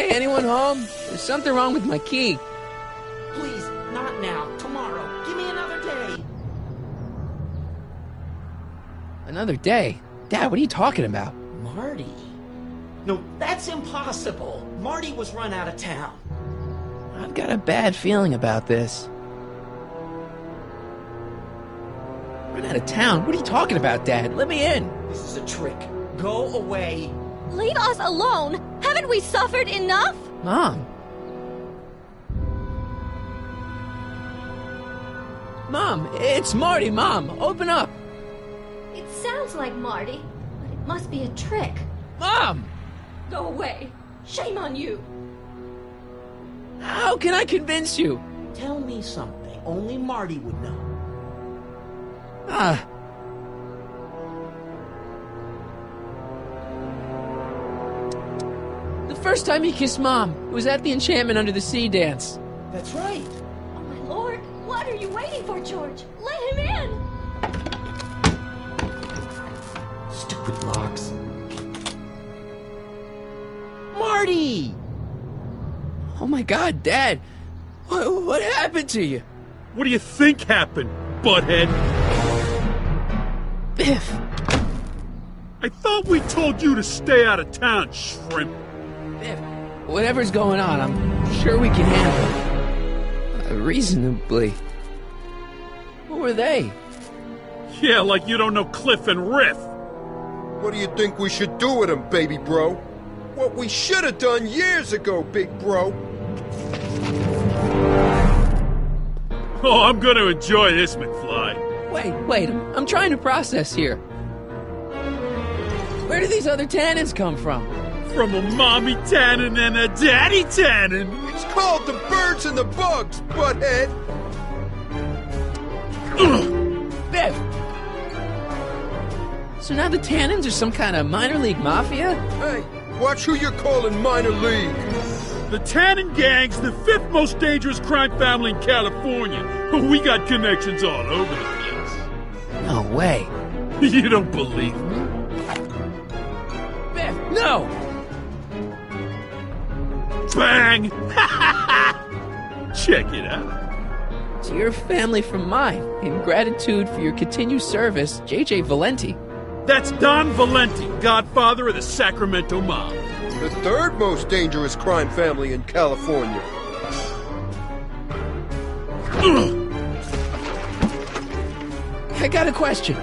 Hey, anyone home? There's something wrong with my key. Please, not now. Tomorrow. Give me another day. Another day? Dad, what are you talking about? Marty? No, that's impossible. Marty was run out of town. I've got a bad feeling about this. Run out of town? What are you talking about, Dad? Let me in. This is a trick. Go away. Leave us alone! Haven't we suffered enough? Mom. Mom, it's Marty, Mom. Open up. It sounds like Marty, but it must be a trick. Mom! Go away. Shame on you. How can I convince you? Tell me something only Marty would know. The first time he kissed Mom was at the Enchantment Under the Sea dance. That's right. Oh, my lord. What are you waiting for, George? Let him in. Stupid locks. Marty! Oh my God, Dad! What happened to you? What do you think happened, butthead? Biff! I thought we told you to stay out of town, shrimp. Biff, whatever's going on, I'm sure we can handle it. Reasonably. What were they? Yeah, like you don't know Cliff and Riff. What do you think we should do with him, baby bro? What we should have done years ago, big bro. Oh, I'm gonna enjoy this, McFly. Wait, I'm trying to process here. Where do these other Tannens come from? From a mommy Tannen and a daddy Tannen. It's called the birds and the bugs, butthead. Biff! So now the Tannens are some kind of minor league mafia? Hey, watch who you're calling minor league. The Tannen gang's the 5th most dangerous crime family in California. We got connections all over the place. No way. You don't believe me? Biff, no! Bang! Check it out. To your family from mine, in gratitude for your continued service, J.J. Valenti. That's Don Valenti, godfather of the Sacramento mob. The 3rd most dangerous crime family in California. I got a question.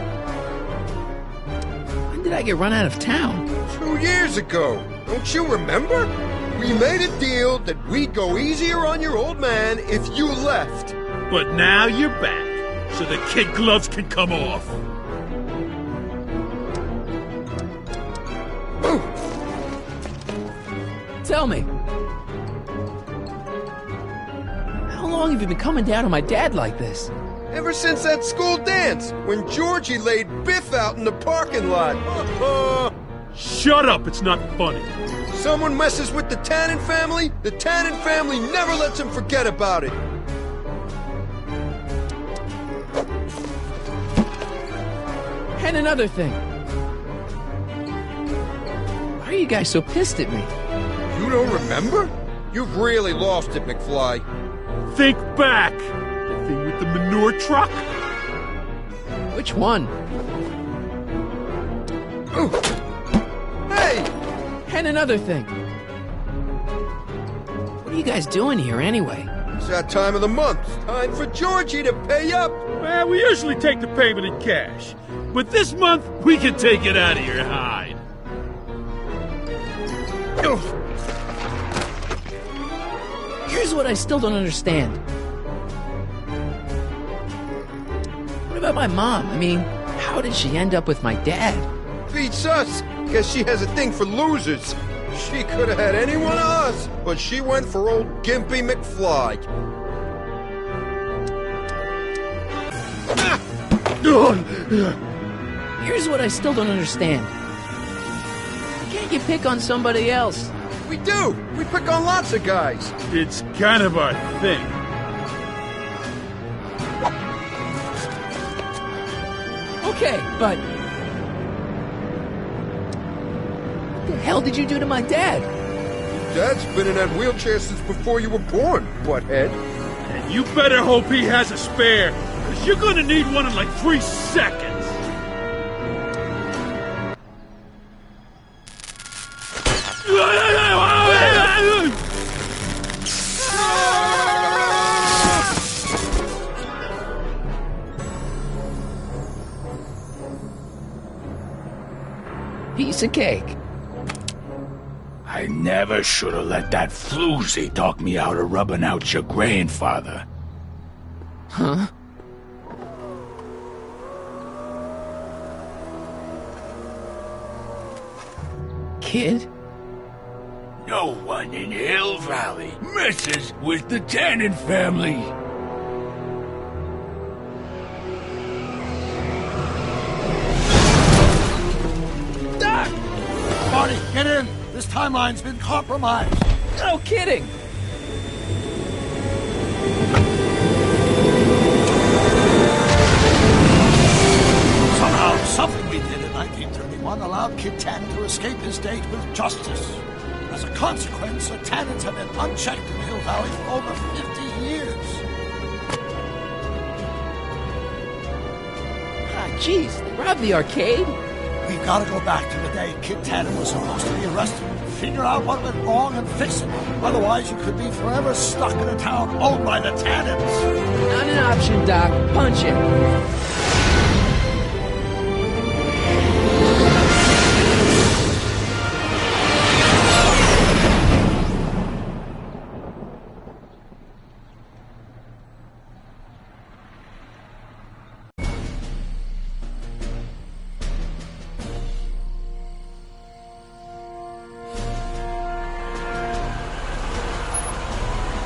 When did I get run out of town? 2 years ago. Don't you remember? We made a deal that we'd go easier on your old man if you left. But now you're back, so the kid gloves can come off. Tell me. How long have you been coming down on my dad like this? Ever since that school dance, when Georgie laid Biff out in the parking lot. Shut up, it's not funny. Someone messes with the Tannen family, the Tannen family never lets him forget about it. And another thing. Why are you guys so pissed at me? You don't remember? You've really lost it, McFly. Think back. The thing with the manure truck? Which one? Ooh. Hey! And another thing. What are you guys doing here anyway? It's that time of the month. Time for Georgie to pay up. Well, we usually take the payment in cash. But this month, we can take it out of your hide. Here's what I still don't understand. What about my mom? I mean, how did she end up with my dad? Beats us. Guess she has a thing for losers. She could have had any one of us, but she went for old Gimpy McFly. Here's what I still don't understand. Why can't you pick on somebody else? We do. We pick on lots of guys. It's kind of our thing. Okay, but... what the hell did you do to my dad? Dad's been in that wheelchair since before you were born, butthead. And you better hope he has a spare, because you're gonna need one in like 3 seconds. Piece of cake. I never should have let that floozy talk me out of rubbing out your grandfather. Huh? Kid? No one in Hill Valley messes with the Tannen family. Doc! Marty, get in! This timeline's been compromised. No kidding! Somehow, something we did in 1931 allowed Kid Tannen to escape his date with justice. As a consequence, the Tannens have been unchecked in Hill Valley for over 50 years. Ah, jeez, they robbed the arcade? We've got to go back to the day Kid Tannen was supposed to be arrested, figure out what went wrong and fix it. Otherwise, you could be forever stuck in a town owned by the Tannens. Not an option, Doc. Punch it.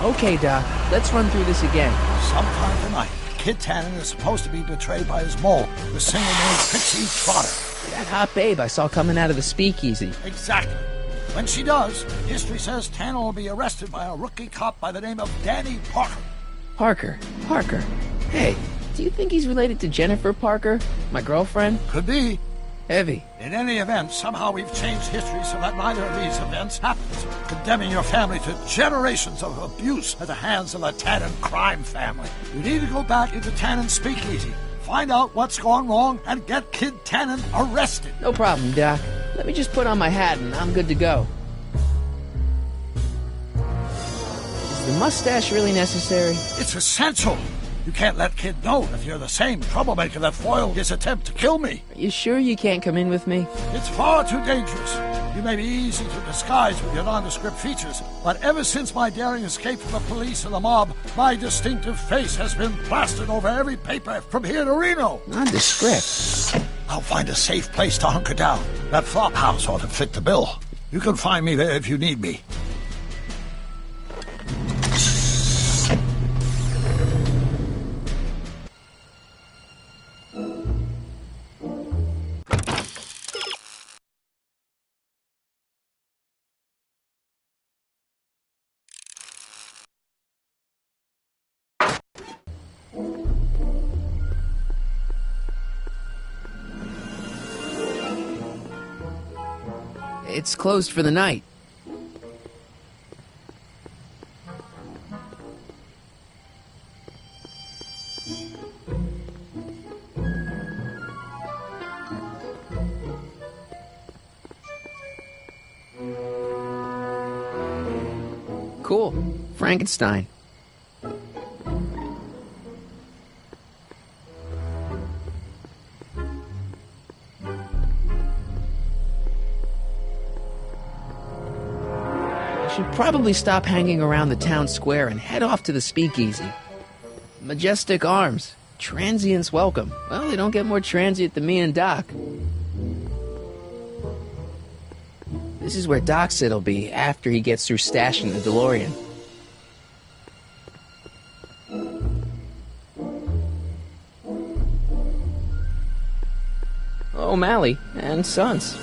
Okay, Doc, let's run through this again. Sometime tonight, Kid Tannen is supposed to be betrayed by his mole, the singer named Pixie Trotter. That hot babe I saw coming out of the speakeasy. Exactly. When she does, history says Tannen will be arrested by a rookie cop by the name of Danny Parker. Parker. Hey, do you think he's related to Jennifer Parker, my girlfriend? Could be. Heavy. In any event, somehow we've changed history so that neither of these events happens, condemning your family to generations of abuse at the hands of the Tannen crime family. You need to go back into Tannen's speakeasy, find out what's gone wrong, and get Kid Tannen arrested. No problem, Doc. Let me just put on my hat and I'm good to go. Is the mustache really necessary? It's essential. You can't let Kid know that you're the same troublemaker that foiled his attempt to kill me. Are you sure you can't come in with me? It's far too dangerous. You may be easy to disguise with your nondescript features, but ever since my daring escape from the police and the mob, my distinctive face has been plastered over every paper from here to Reno. Nondescript? I'll find a safe place to hunker down. That flop house ought to fit the bill. You can find me there if you need me. It's closed for the night. Cool. Frankenstein. Should probably stop hanging around the town square and head off to the speakeasy. Majestic Arms. Transients welcome. Well, they don't get more transient than me and Doc. This is where Doc said he'll be after he gets through stashing the DeLorean. O'Malley and Sons.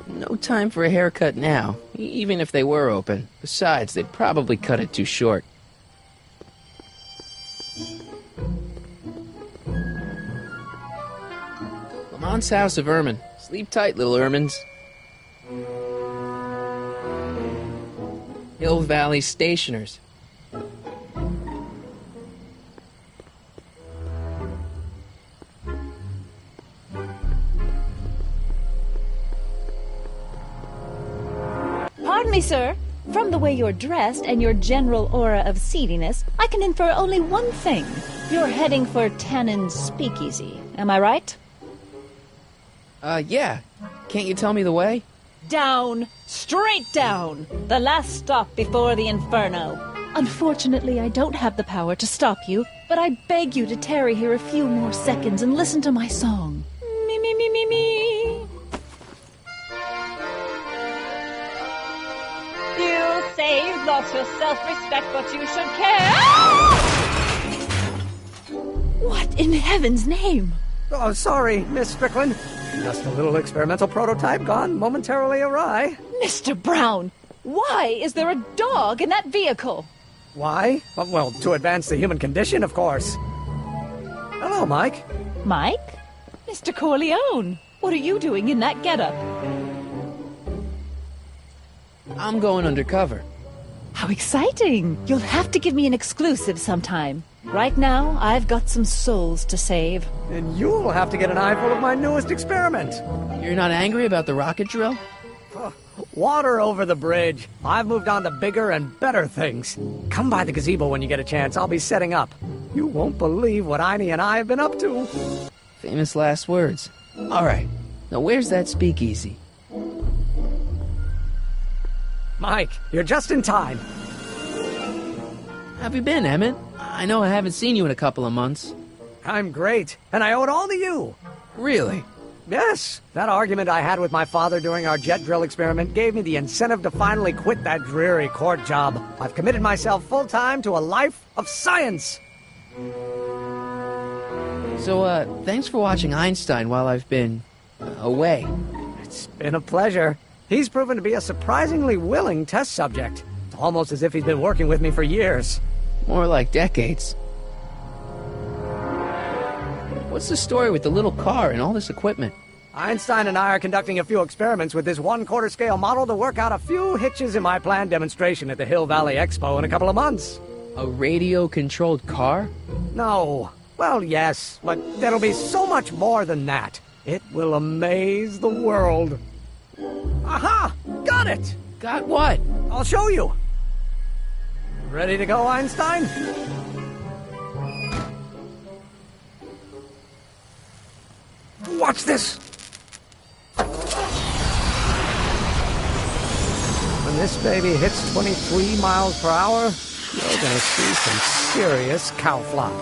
No time for a haircut now, even if they were open. Besides, they'd probably cut it too short. Lamont's house of Ermine. Sleep tight, little Ermines. Hill Valley Stationers. Pardon me, sir. From the way you're dressed and your general aura of seediness, I can infer only one thing. You're heading for Tannen's speakeasy. Am I right? Yeah. Can't you tell me the way? Down. Straight down. The last stop before the inferno. Unfortunately, I don't have the power to stop you, but I beg you to tarry here a few more seconds and listen to my song. Me, me, me, me, me. You say you've lost your self-respect, but you should care. What in heaven's name? Oh, sorry, Miss Strickland. Just a little experimental prototype gone momentarily awry. Mr. Brown, why is there a dog in that vehicle? Why? Well, to advance the human condition, of course. Hello, Mike. Mike? Mr. Corleone, what are you doing in that getup? I'm going undercover. How exciting! You'll have to give me an exclusive sometime. Right now, I've got some souls to save. And you'll have to get an eyeful of my newest experiment. You're not angry about the rocket drill? Water over the bridge. I've moved on to bigger and better things. Come by the gazebo when you get a chance. I'll be setting up. You won't believe what Einie and I have been up to. Famous last words. All right. Now where's that speakeasy? Mike, you're just in time. How have you been, Emmett? I know I haven't seen you in a couple of months. I'm great, and I owe it all to you. Really? Yes. That argument I had with my father during our jet drill experiment gave me the incentive to finally quit that dreary court job. I've committed myself full-time to a life of science. So, thanks for watching Einstein while I've been away. It's been a pleasure. He's proven to be a surprisingly willing test subject. It's almost as if he's been working with me for years. More like decades. What's the story with the little car and all this equipment? Einstein and I are conducting a few experiments with this 1/4 scale model to work out a few hitches in my planned demonstration at the Hill Valley Expo in a couple of months. A radio-controlled car? No. Well, yes, but there'll be so much more than that. It will amaze the world. Aha! Got it! Got what? I'll show you. Ready to go, Einstein? Watch this! When this baby hits 23 miles per hour, you're gonna see some serious cow flop.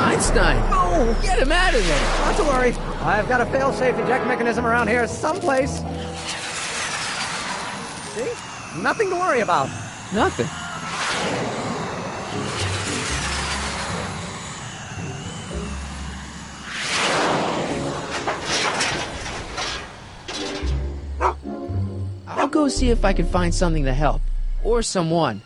Einstein! No! Get him out of there! Not to worry. I've got a fail-safe eject mechanism around here someplace. See? Nothing to worry about. Nothing. I'll go see if I can find something to help. Or someone.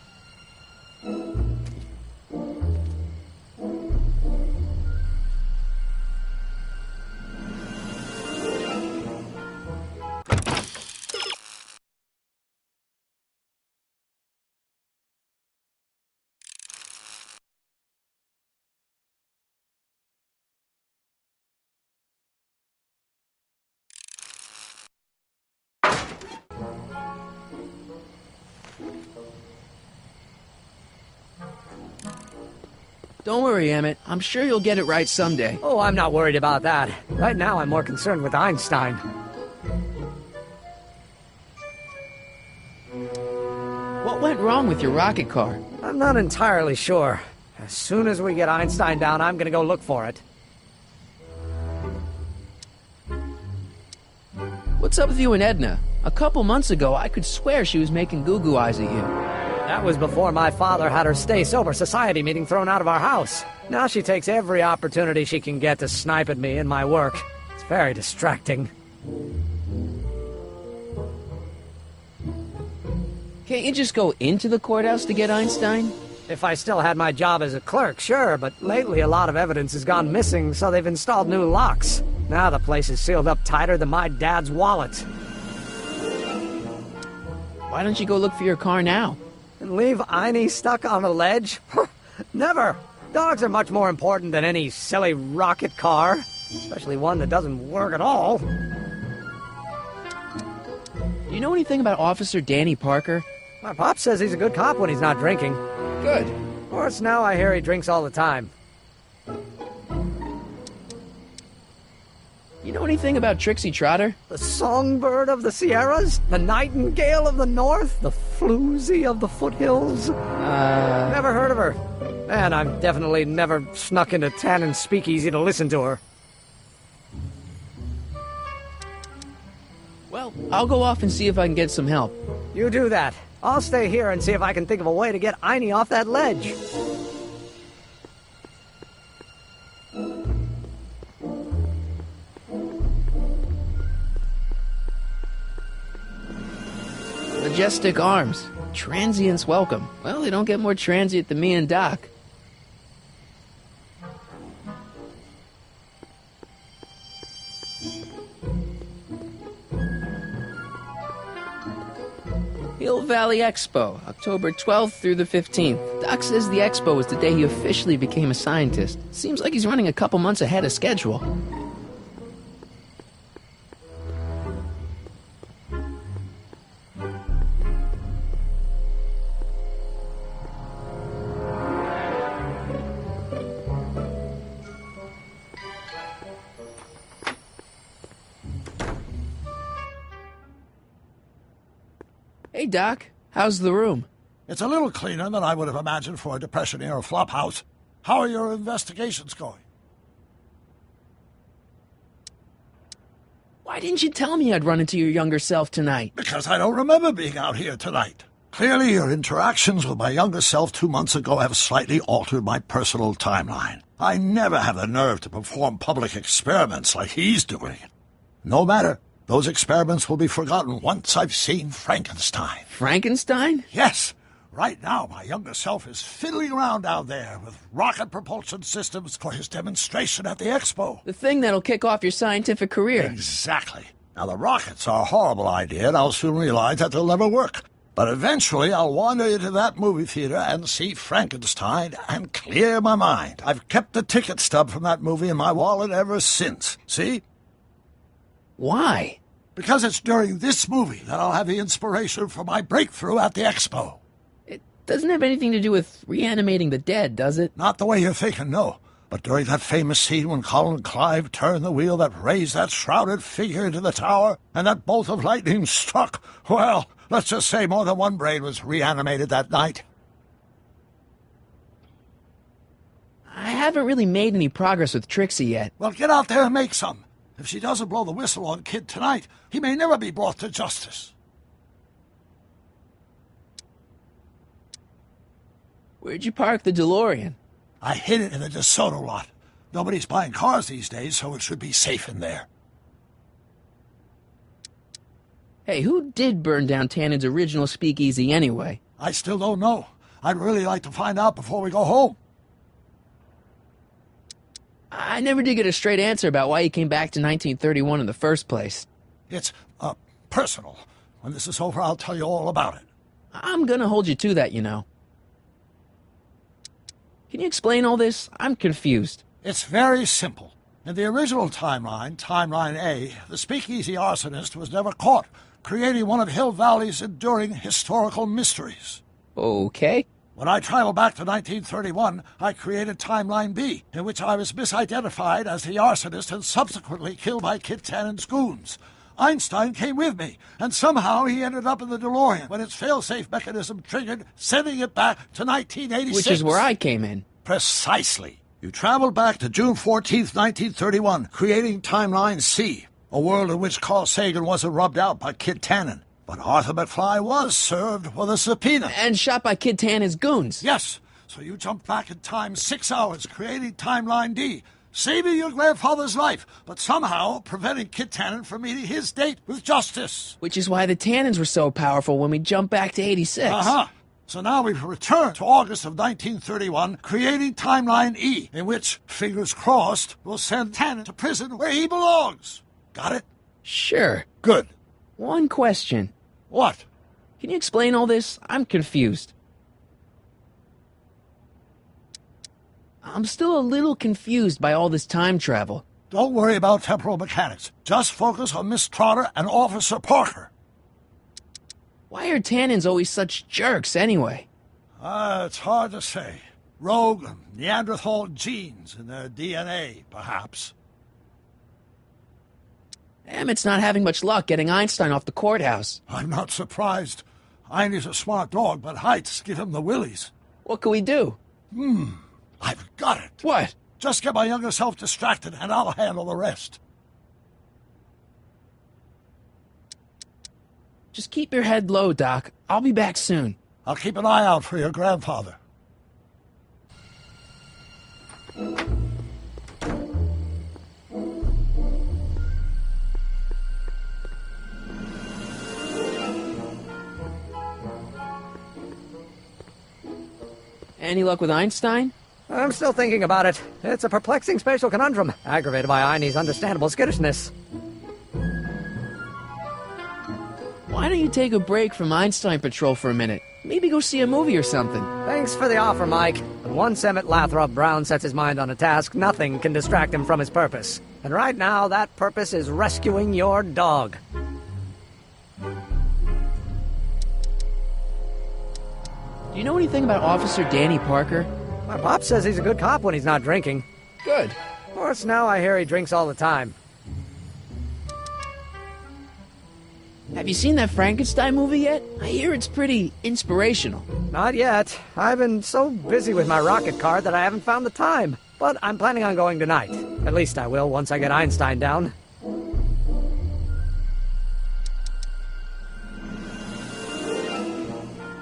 Don't worry, Emmett. I'm sure you'll get it right someday. Oh, I'm not worried about that. Right now, I'm more concerned with Einstein. What went wrong with your rocket car? I'm not entirely sure. As soon as we get Einstein down, I'm gonna go look for it. What's up with you and Edna? A couple months ago, I could swear she was making goo-goo eyes at you. That was before my father had her Stay Sober Society meeting thrown out of our house. Now she takes every opportunity she can get to snipe at me and my work. It's very distracting. Can't you just go into the courthouse to get Einstein? If I still had my job as a clerk, sure, but lately a lot of evidence has gone missing, so they've installed new locks. Now the place is sealed up tighter than my dad's wallet. Why don't you go look for your car now? And leave Einie stuck on a ledge? Never! Dogs are much more important than any silly rocket car. Especially one that doesn't work at all. Do you know anything about Officer Danny Parker? My pop says he's a good cop when he's not drinking. Good. Of course, now I hear he drinks all the time. You know anything about Trixie Trotter? The songbird of the Sierras? The nightingale of the north? The floozy of the foothills? Never heard of her. And I've definitely never snuck into Tannen's speakeasy to listen to her. Well, I'll go off and see if I can get some help. You do that. I'll stay here and see if I can think of a way to get Einie off that ledge. Majestic arms. Transients welcome. Well, they don't get more transient than me and Doc. Hill Valley Expo, October 12th through the 15th. Doc says the expo is the day he officially became a scientist. Seems like he's running a couple months ahead of schedule. Hey, Doc. How's the room? It's a little cleaner than I would have imagined for a Depression-era flophouse. How are your investigations going? Why didn't you tell me I'd run into your younger self tonight? Because I don't remember being out here tonight. Clearly, your interactions with my younger self 2 months ago have slightly altered my personal timeline. I never have the nerve to perform public experiments like he's doing. No matter. Those experiments will be forgotten once I've seen Frankenstein. Frankenstein? Yes. Right now, my younger self is fiddling around down there with rocket propulsion systems for his demonstration at the expo. The thing that'll kick off your scientific career. Exactly. Now, the rockets are a horrible idea, and I'll soon realize that they'll never work. But eventually, I'll wander into that movie theater and see Frankenstein and clear my mind. I've kept the ticket stub from that movie in my wallet ever since. See? Why? Because it's during this movie that I'll have the inspiration for my breakthrough at the expo. It doesn't have anything to do with reanimating the dead, does it? Not the way you're thinking, no. But during that famous scene when Colin Clive turned the wheel that raised that shrouded figure into the tower, and that bolt of lightning struck, well, let's just say more than one brain was reanimated that night. I haven't really made any progress with Trixie yet. Well, get out there and make some. If she doesn't blow the whistle on Kid tonight, he may never be brought to justice. Where'd you park the DeLorean? I hid it in the DeSoto lot. Nobody's buying cars these days, so it should be safe in there. Hey, who did burn down Tannen's original speakeasy anyway? I still don't know. I'd really like to find out before we go home. I never did get a straight answer about why he came back to 1931 in the first place. It's, personal. When this is over, I'll tell you all about it. I'm gonna hold you to that, you know. Can you explain all this? I'm confused. It's very simple. In the original timeline, Timeline A, the speakeasy arsonist was never caught, creating one of Hill Valley's enduring historical mysteries. Okay. When I traveled back to 1931, I created Timeline B, in which I was misidentified as the arsonist and subsequently killed by Kit Tannen's goons. Einstein came with me, and somehow he ended up in the DeLorean when its fail-safe mechanism triggered, sending it back to 1986. Which is where I came in. Precisely. You traveled back to June 14th, 1931, creating Timeline C, a world in which Carl Sagan wasn't rubbed out by Kit Tannen. But Arthur McFly was served with a subpoena. And shot by Kid Tannen's goons. Yes. So you jumped back in time 6 hours, creating Timeline D, saving your grandfather's life, but somehow preventing Kit Tannen from meeting his date with justice. Which is why the Tannens were so powerful when we jumped back to 86. Uh-huh. So now we've returned to August of 1931, creating Timeline E, in which, fingers crossed, we'll send Tannen to prison where he belongs. Got it? Sure. Good. One question. What? Can you explain all this? I'm confused. I'm still a little confused by all this time travel. Don't worry about temporal mechanics. Just focus on Miss Trotter and Officer Parker. Why are Tannens always such jerks, anyway? It's hard to say. Rogue Neanderthal genes in their DNA, perhaps. Emmett's not having much luck getting Einstein off the courthouse. I'm not surprised. Einie's a smart dog, but heights give him the willies. What can we do? I've got it. What? Just get my younger self distracted, and I'll handle the rest. Just keep your head low, Doc. I'll be back soon. I'll keep an eye out for your grandfather. Any luck with Einstein? I'm still thinking about it. It's a perplexing spatial conundrum, aggravated by Einie's understandable skittishness. Why don't you take a break from Einstein Patrol for a minute? Maybe go see a movie or something. Thanks for the offer, Mike. But once Emmett Lathrop Brown sets his mind on a task, nothing can distract him from his purpose. And right now, that purpose is rescuing your dog. Do you know anything about Officer Danny Parker? My pop says he's a good cop when he's not drinking. Good. Of course, now I hear he drinks all the time. Have you seen that Frankenstein movie yet? I hear it's pretty inspirational. Not yet. I've been so busy with my rocket car that I haven't found the time. But I'm planning on going tonight. At least I will once I get Einstein down.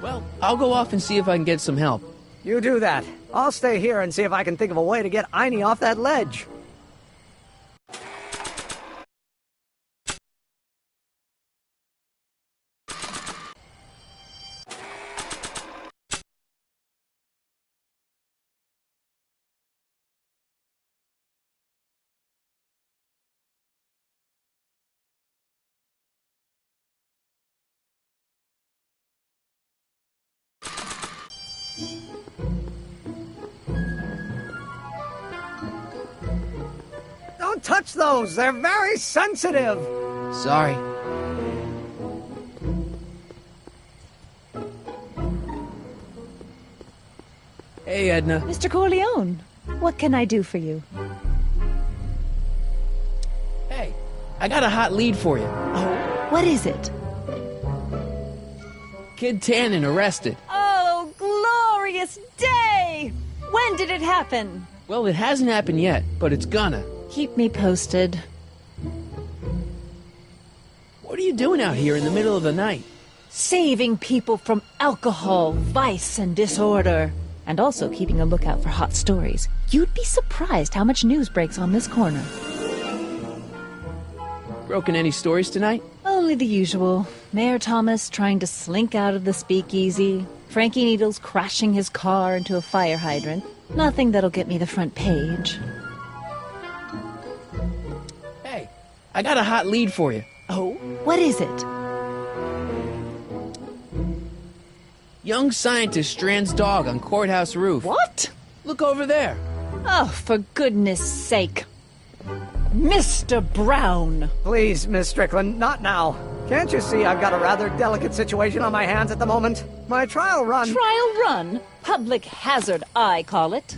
Well, I'll go off and see if I can get some help. You do that. I'll stay here and see if I can think of a way to get Einie off that ledge. Don't touch those! They're very sensitive! Sorry. Hey, Edna. Mr. Corleone, what can I do for you? Hey, I got a hot lead for you. Oh, what is it? Kid Tannen arrested. Oh, glorious day! When did it happen? Well, it hasn't happened yet, but it's gonna. Keep me posted. What are you doing out here in the middle of the night? Saving people from alcohol, vice, and disorder. And also keeping a lookout for hot stories. You'd be surprised how much news breaks on this corner. Broken any stories tonight? Only the usual. Mayor Thomas trying to slink out of the speakeasy. Frankie Needles crashing his car into a fire hydrant. Nothing that'll get me the front page. Hey, I got a hot lead for you. Oh? What is it? Young scientist strands dog on courthouse roof. What? Look over there. Oh, for goodness sake. Mr. Brown! Please, Miss Strickland, not now. Can't you see I've got a rather delicate situation on my hands at the moment? My trial run... Trial run? Public hazard, I call it.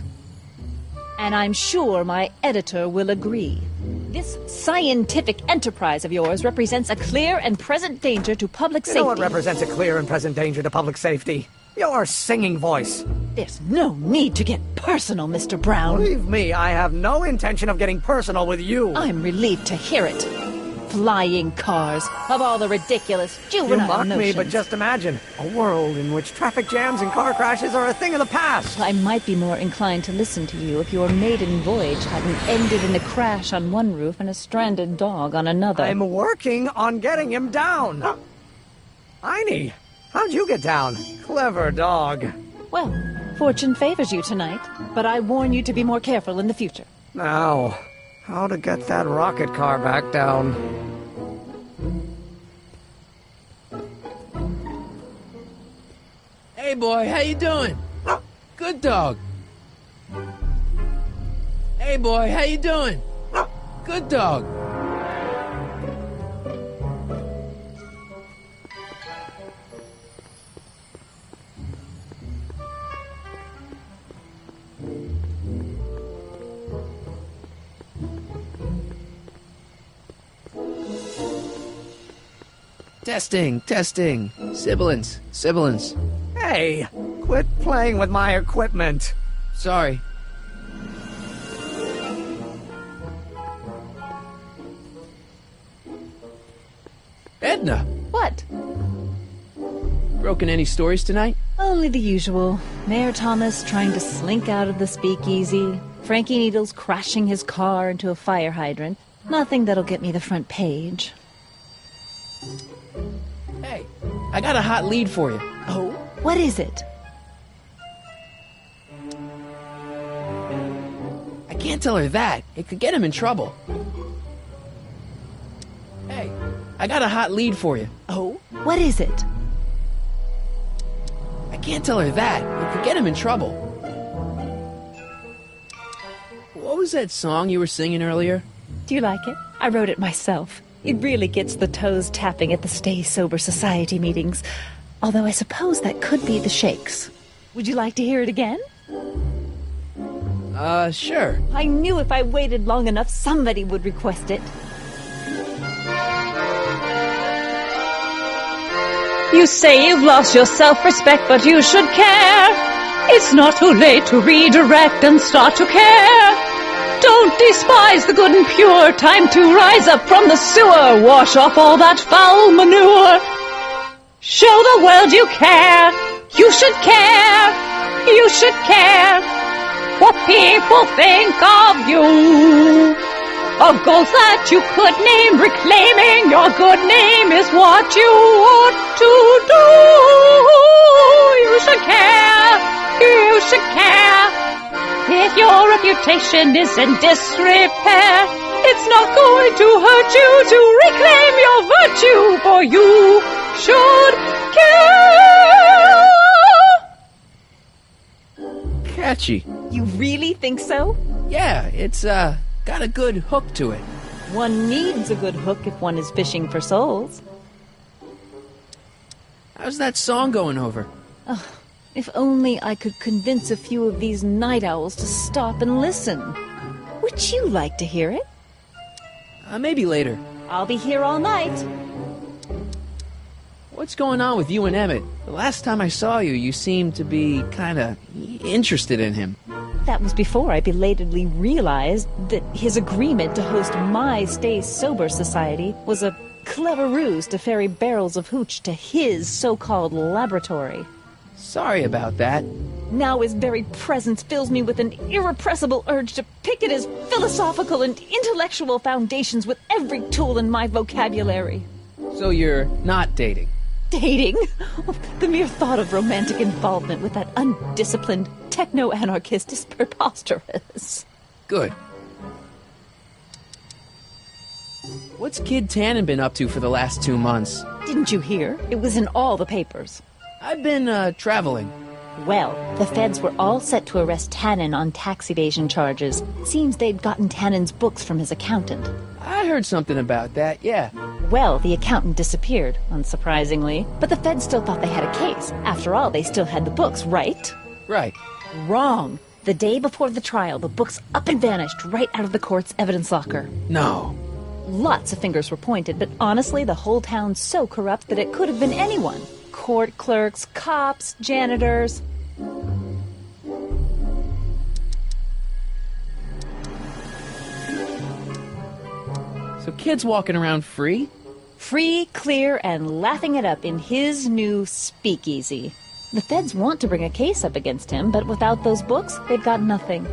And I'm sure my editor will agree. This scientific enterprise of yours represents a clear and present danger to public safety. You know what represents a clear and present danger to public safety? Your singing voice. There's no need to get personal, Mr. Brown. Believe me, I have no intention of getting personal with you. I'm relieved to hear it. Flying cars, of all the ridiculous juvenile You mock notions. me, but just imagine a world in which traffic jams and car crashes are a thing of the past. I might be more inclined to listen to you if your maiden voyage hadn't ended in a crash on one roof and a stranded dog on another. I'm working on getting him down. Einie, How'd you get down? Clever dog. Well, fortune favors you tonight, but I warn you to be more careful in the future. Now, how to get that rocket car back down? Hey, boy, how you doing? Good dog. Hey, boy, how you doing? Good dog. Testing, testing. Sibilance, sibilance. Hey, quit playing with my equipment. Sorry. Edna! What? Broken any stories tonight? Only the usual. Mayor Thomas trying to slink out of the speakeasy. Frankie Needles crashing his car into a fire hydrant. Nothing that'll get me the front page. Hey, I got a hot lead for you. Oh? What is it? I can't tell her that. It could get him in trouble. Hey, I got a hot lead for you. Oh? What is it? I can't tell her that. It could get him in trouble. What was that song you were singing earlier? Do you like it? I wrote it myself. It really gets the toes tapping at the Stay Sober Society meetings. Although I suppose that could be the Shakes. Would you like to hear it again? Sure. I knew if I waited long enough, somebody would request it. You say you've lost your self-respect, but you should care. It's not too late to redirect and start to care. Don't despise the good and pure. Time to rise up from the sewer. Wash off all that foul manure. Show the world you care. You should care. You should care what people think of you. Of goals that you could name. Reclaiming your good name is what you ought to do. You should care. You should care. If your reputation is in disrepair, it's not going to hurt you to reclaim your virtue, for you should care. Catchy. You really think so? Yeah, it's, got a good hook to it. One needs a good hook if one is fishing for souls. How's that song going over? If only I could convince a few of these night owls to stop and listen. Would you like to hear it? Maybe later. I'll be here all night. What's going on with you and Emmett? The last time I saw you, you seemed to be kinda interested in him. That was before I belatedly realized that his agreement to host my Stay Sober Society was a clever ruse to ferry barrels of hooch to his so-called laboratory. Sorry about that. Now his very presence fills me with an irrepressible urge to pick at his philosophical and intellectual foundations with every tool in my vocabulary. So you're not dating? Dating? The mere thought of romantic involvement with that undisciplined techno-anarchist is preposterous. Good. What's Kid Tannen been up to for the last 2 months? Didn't you hear? It was in all the papers. I've been, traveling. Well, the feds were all set to arrest Tannen on tax evasion charges. Seems they'd gotten Tannen's books from his accountant. I heard something about that, yeah. Well, the accountant disappeared, unsurprisingly. But the feds still thought they had a case. After all, they still had the books, right? Right. Wrong. The day before the trial, the books up and vanished right out of the court's evidence locker. No. Lots of fingers were pointed, but honestly, the whole town's so corrupt that it could have been anyone. Court clerks, cops, janitors. So Kid's walking around free? Free, clear, and laughing it up in his new speakeasy. The feds want to bring a case up against him, but without those books, they've got nothing.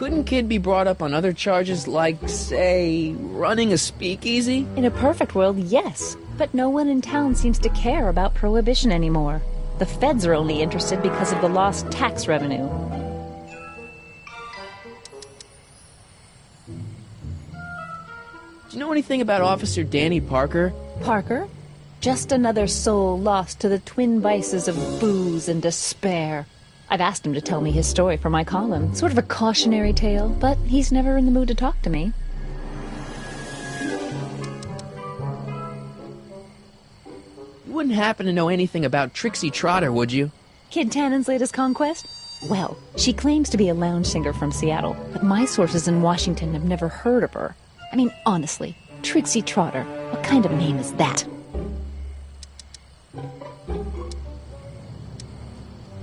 Couldn't Kid be brought up on other charges like, say, running a speakeasy? In a perfect world, yes. But no one in town seems to care about prohibition anymore. The feds are only interested because of the lost tax revenue. Do you know anything about Officer Danny Parker? Parker? Just another soul lost to the twin vices of booze and despair. I've asked him to tell me his story for my column. Sort of a cautionary tale, but he's never in the mood to talk to me. You wouldn't happen to know anything about Trixie Trotter, would you? Kid Tannen's latest conquest? Well, she claims to be a lounge singer from Seattle, but my sources in Washington have never heard of her. I mean, honestly, Trixie Trotter, what kind of name is that?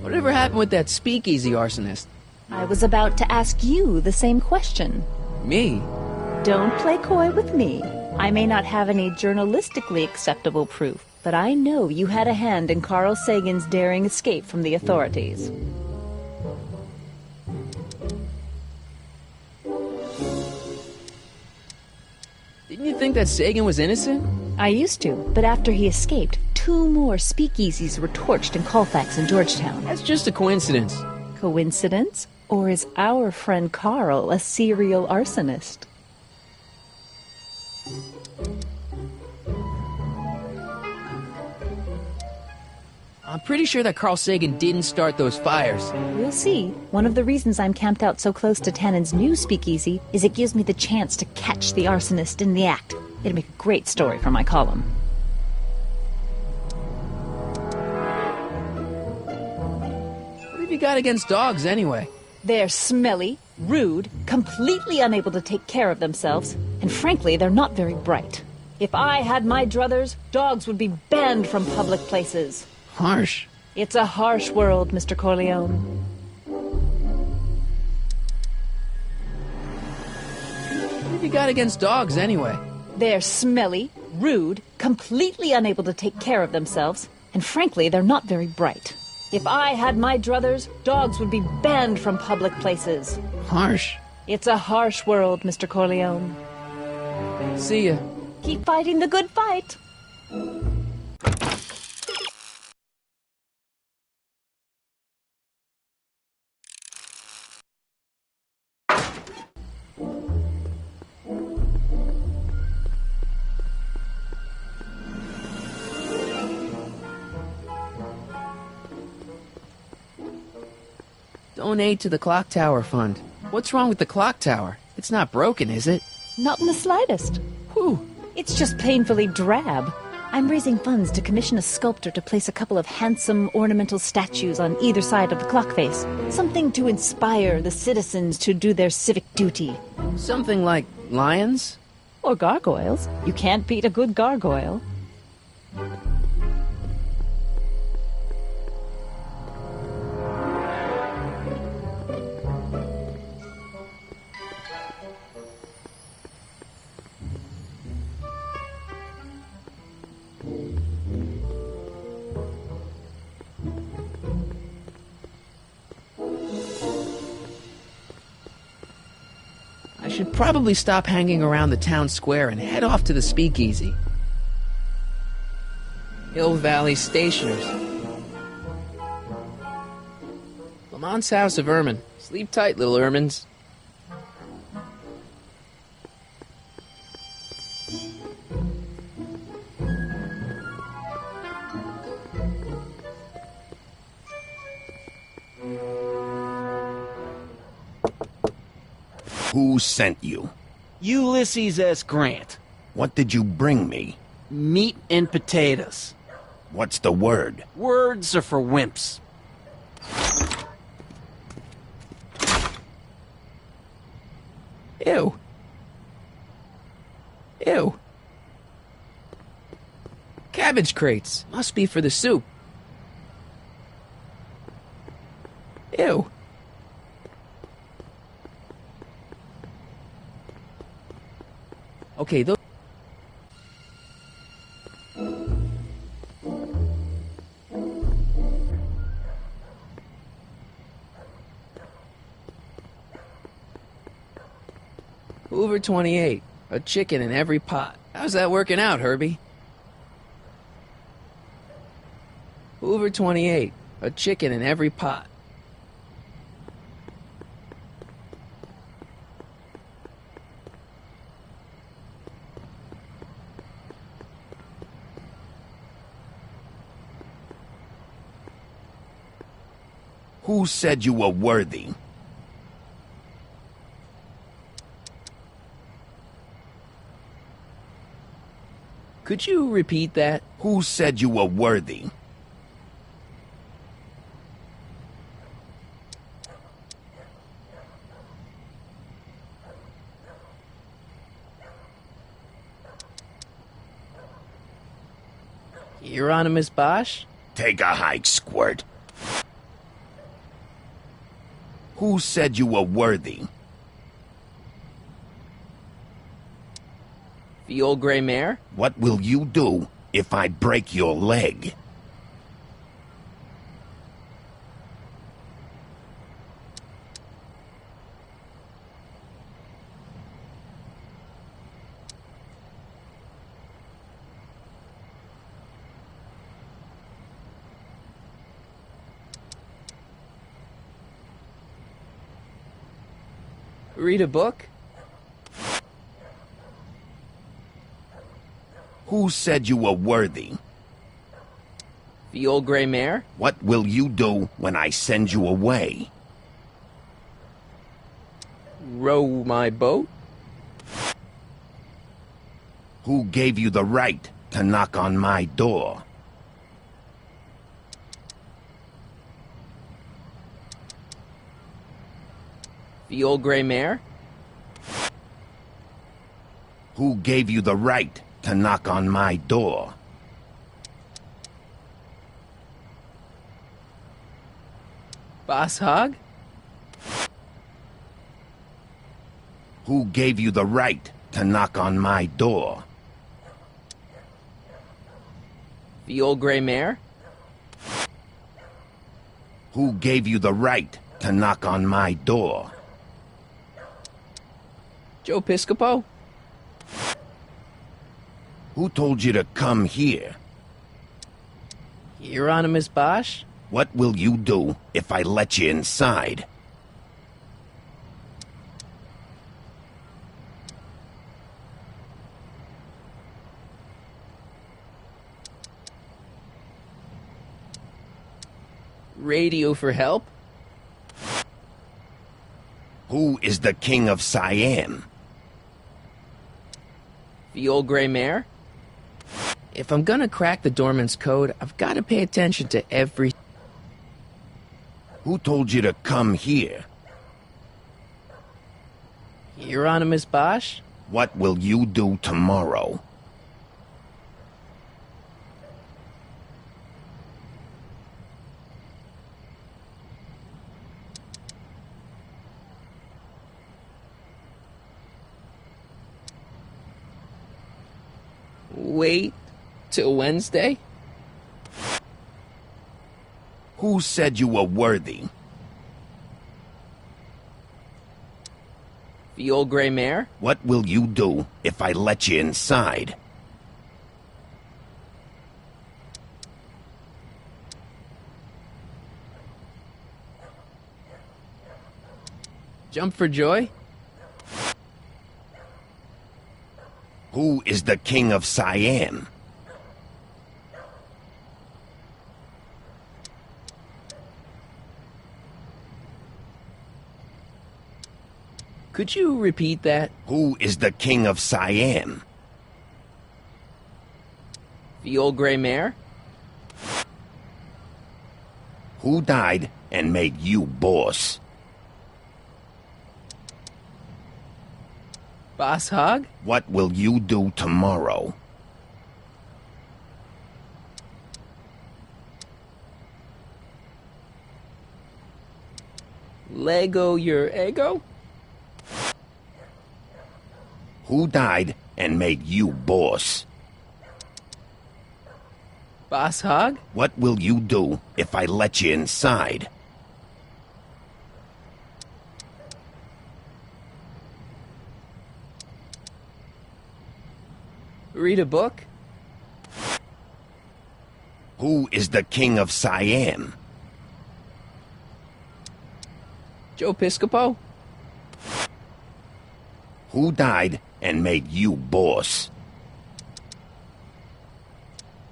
Whatever happened with that speakeasy arsonist? I was about to ask you the same question. Me? Don't play coy with me. I may not have any journalistically acceptable proof, but I know you had a hand in Carl Sagan's daring escape from the authorities. Didn't you think that Sagan was innocent? I used to, but after he escaped, 2 more speakeasies were torched in Colfax and Georgetown. That's just a coincidence. Coincidence? Or is our friend Carl a serial arsonist? I'm pretty sure that Carl Sagan didn't start those fires. We'll see. One of the reasons I'm camped out so close to Tannen's new speakeasy is it gives me the chance to catch the arsonist in the act. It'll make a great story for my column. What have you got against dogs, anyway? They're smelly, rude, completely unable to take care of themselves, and frankly, they're not very bright. If I had my druthers, dogs would be banned from public places. Harsh. It's a harsh world, Mr. Corleone. What have you got against dogs, anyway? They're smelly, rude, completely unable to take care of themselves, and frankly, they're not very bright. If I had my druthers, dogs would be banned from public places. Harsh. It's a harsh world, Mr. Corleone. See ya. Keep fighting the good fight. Donate to the Clock Tower Fund. What's wrong with the clock tower? It's not broken, is it? Not in the slightest. Whew. It's just painfully drab. I'm raising funds to commission a sculptor to place a couple of handsome ornamental statues on either side of the clock face. Something to inspire the citizens to do their civic duty. Something like lions? Or gargoyles. You can't beat a good gargoyle. I should probably stop hanging around the town square and head off to the speakeasy. Hill Valley Stationers. Lamont's House of Ermine. Sleep tight, little ermines. Who sent you? Ulysses S. Grant. What did you bring me? Meat and potatoes. What's the word? Words are for wimps. Ew. Ew. Cabbage crates. Must be for the soup. Ew. Okay, those... Hoover 28. A chicken in every pot. How's that working out, Herbie? Hoover 28. A chicken in every pot. Who said you were worthy? Could you repeat that? Who said you were worthy? Hieronymus Bosch? Take a hike, Squirt. Who said you were worthy? The old gray mare? What will you do if I break your leg? Read a book? Who said you were worthy? The old gray mare? What will you do when I send you away? Row my boat? Who gave you the right to knock on my door? The old gray mare? Who gave you the right to knock on my door? Boss Hog? Who gave you the right to knock on my door? The old gray mare? Who gave you the right to knock on my door? Joe Piscopo? Who told you to come here? Hieronymus Bosch? What will you do if I let you inside? Radio for help? Who is the king of Siam? The old gray mare? If I'm gonna crack the doorman's code, I've gotta pay attention to every... Who told you to come here? Hieronymus Bosch? What will you do tomorrow? Wait till Wednesday? Who said you were worthy? The old gray mare? What will you do if I let you inside? Jump for joy? Who is the king of Siam? Could you repeat that? Who is the king of Siam? The old gray mare? Who died and made you boss? Boss Hog? What will you do tomorrow? Lego your ego? Who died and made you boss? Boss Hog? What will you do if I let you inside? Read a book? Who is the king of Siam? Joe Piscopo? Who died and made you boss?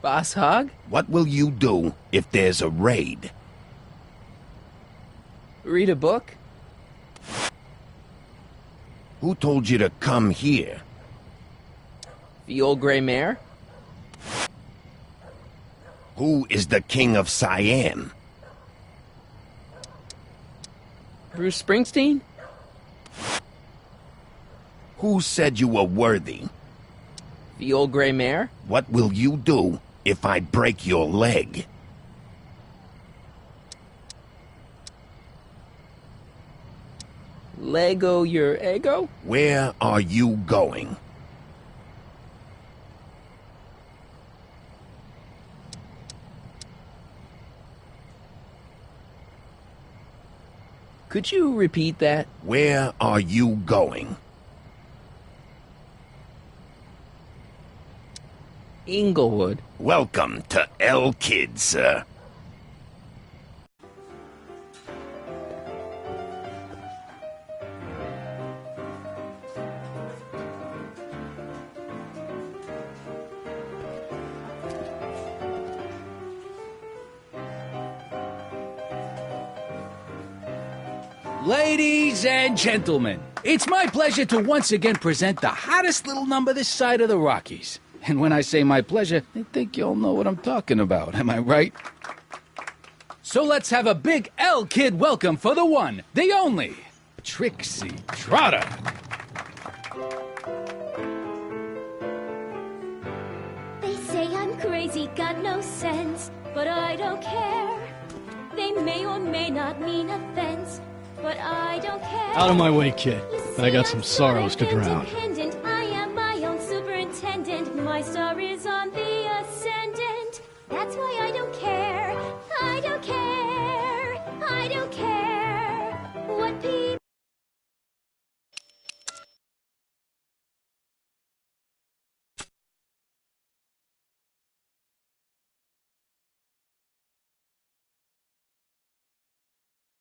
Boss Hogg? What will you do if there's a raid? Read a book? Who told you to come here? The old gray mare? Who is the king of Siam? Bruce Springsteen? Who said you were worthy? The old gray mare? What will you do if I break your leg? Lego your ego? Where are you going? Could you repeat that? Where are you going? Inglewood. Welcome to L Kids, sir. Ladies and gentlemen, it's my pleasure to once again present the hottest little number this side of the Rockies. And when I say my pleasure, I think you'll know what I'm talking about, am I right? So let's have a big L-Kid welcome for the one, the only, Trixie Trotter. They say I'm crazy, got no sense, but I don't care. They may or may not mean offense, but I don't care. Out of my way, kid. I got some sorrows to drown.